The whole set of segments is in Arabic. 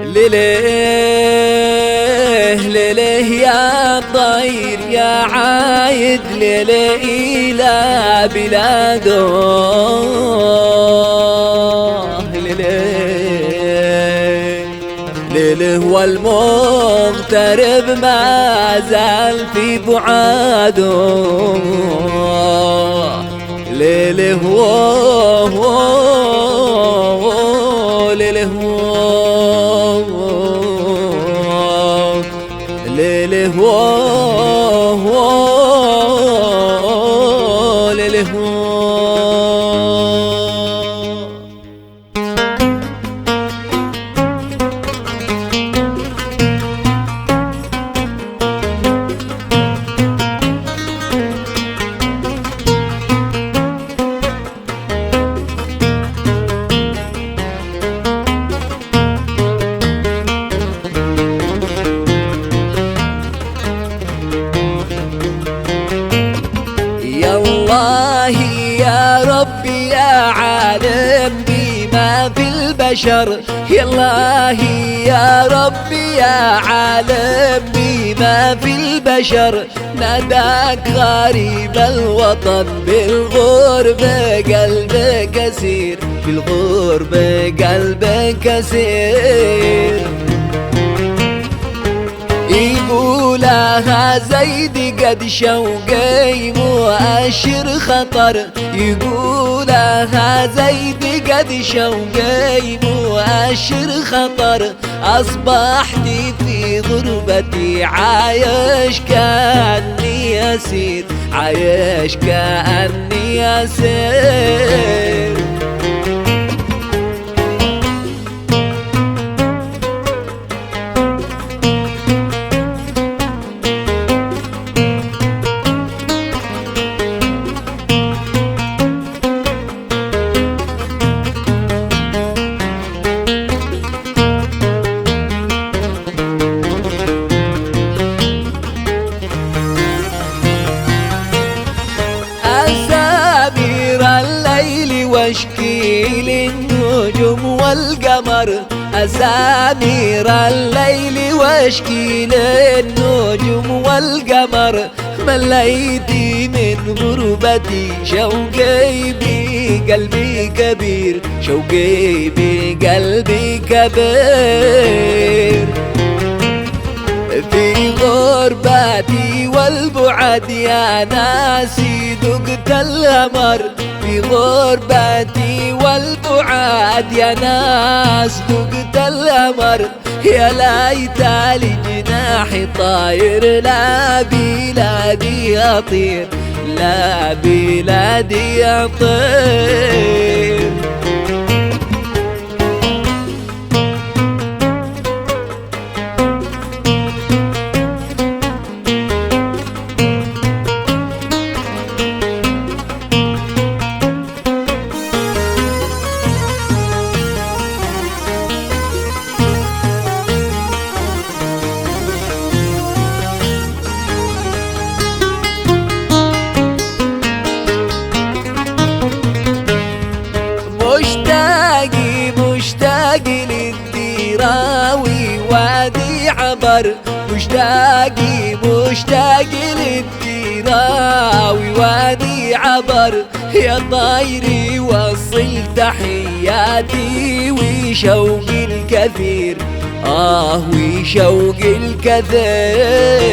ليله ليله يا طير يا عايد ليله إلى بلاده، ليله والمغترب ما زال في بعاده، ليله ليله ليله ليله. يا ربي يا عالم بما في البشر، يا الله يا ربي يا عالم بما في البشر، ناداك غريب الوطن بالغربة قلبك أسير، بالغربة قلبك أسير. يقولها زيدي قد شوقي مؤشر خطر، يقولها زيدي قد شوقي مؤشر خطر، أصبحت في غربتي عايش كأني أسير، عايش كأني أسير. واشكي للنجوم والقمر، أسامير الليل واشكي للنجوم والقمر، مليتي من غربتي شوقي بقلبي كبير، شوقي بقلبي كبير. في غربتي والبعد يا ناسي ذقت الأمر، في غربتي والبعاد يا ناس ذقت الأمر، يا ليت لي جناحي طاير لا بلادي أطير، لا بلادي أطير. مشتاق للديراوي وادي عبر، مشتاق للديراوي وادي عبر، يا طيري وصل تحياتي وشوقي الكثير، وشوقي الكثير.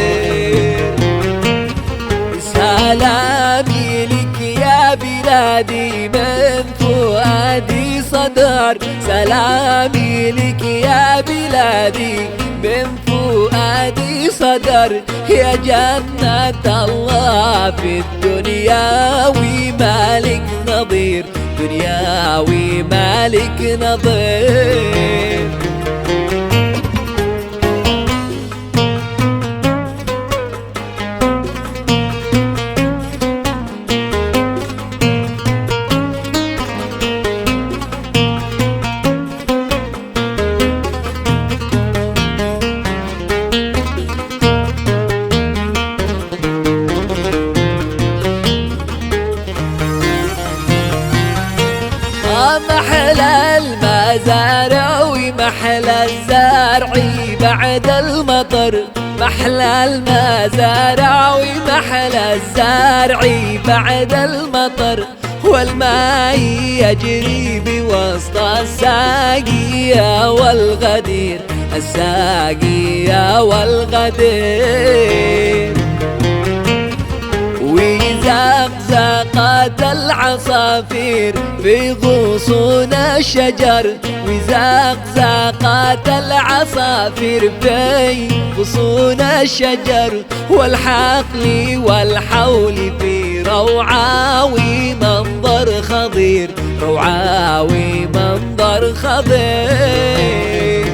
سلامي لك يا بلادي من فؤادي صدر، سلامي لك يا بلادي من فؤادي صدر، يا جنة الله في الدنيا ومالك نظير، دنيا ومالك نظير. محلى المزارع ومحلى الزرع بعد المطر، محلى المزارع ومحلى الزرع بعد المطر، والماء يجري بوسط الساقية والغدير، الساقية والغدير. وزقزقت العصافير في غصون الشجر، وزقزقت العصافير في غصون الشجر، والحقل والحول في روعة ومنظر خضير، روعة ومنظر خضير.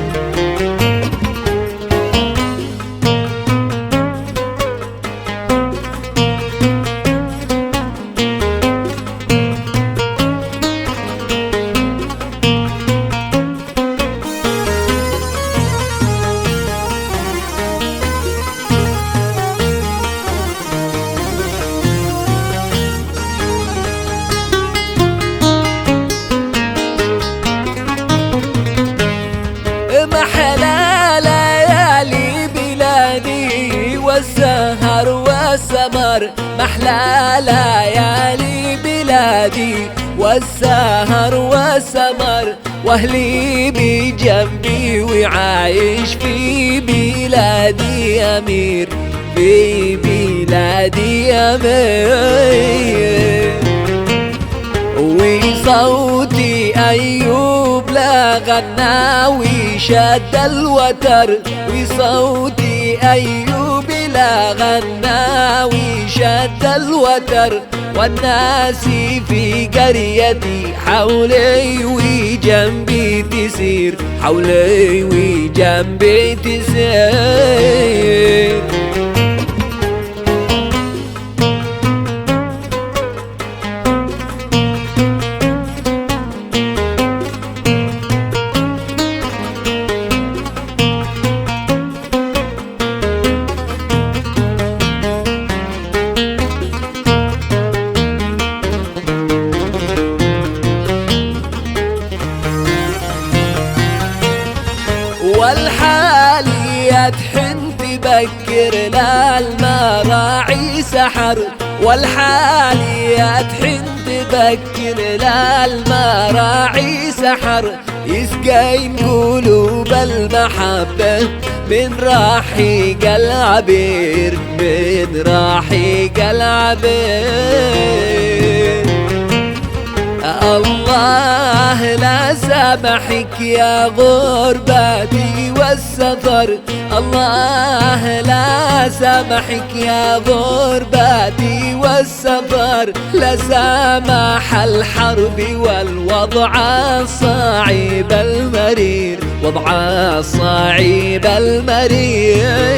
محلى ليالي بلادي والسهر والسمر، محلى ليالي بلادي والسهر والسمر، واهلي بجنبي وعايش في بلادي امير، في بلادي امير. وصوتي أيوب لا غنى وشد الوتر، وصوتي أيوب لا غنى وشد الوتر، والناس في قريتي حولي وجنبي تسير، حولي وجنبي تسير. والحالية تحن تبكر للمراعي سحر، والحالية تحن تبكر للمراعي سحر، يسقين قلوب المحبة من راحيق العبير، من راحيق العبير. الله لا سامحك يا غربتي والسفر، الله لا سامحك يا غربتي والسفر، لا سامح الحرب والوضع الصعيب المرير، وضع الصعيب المرير.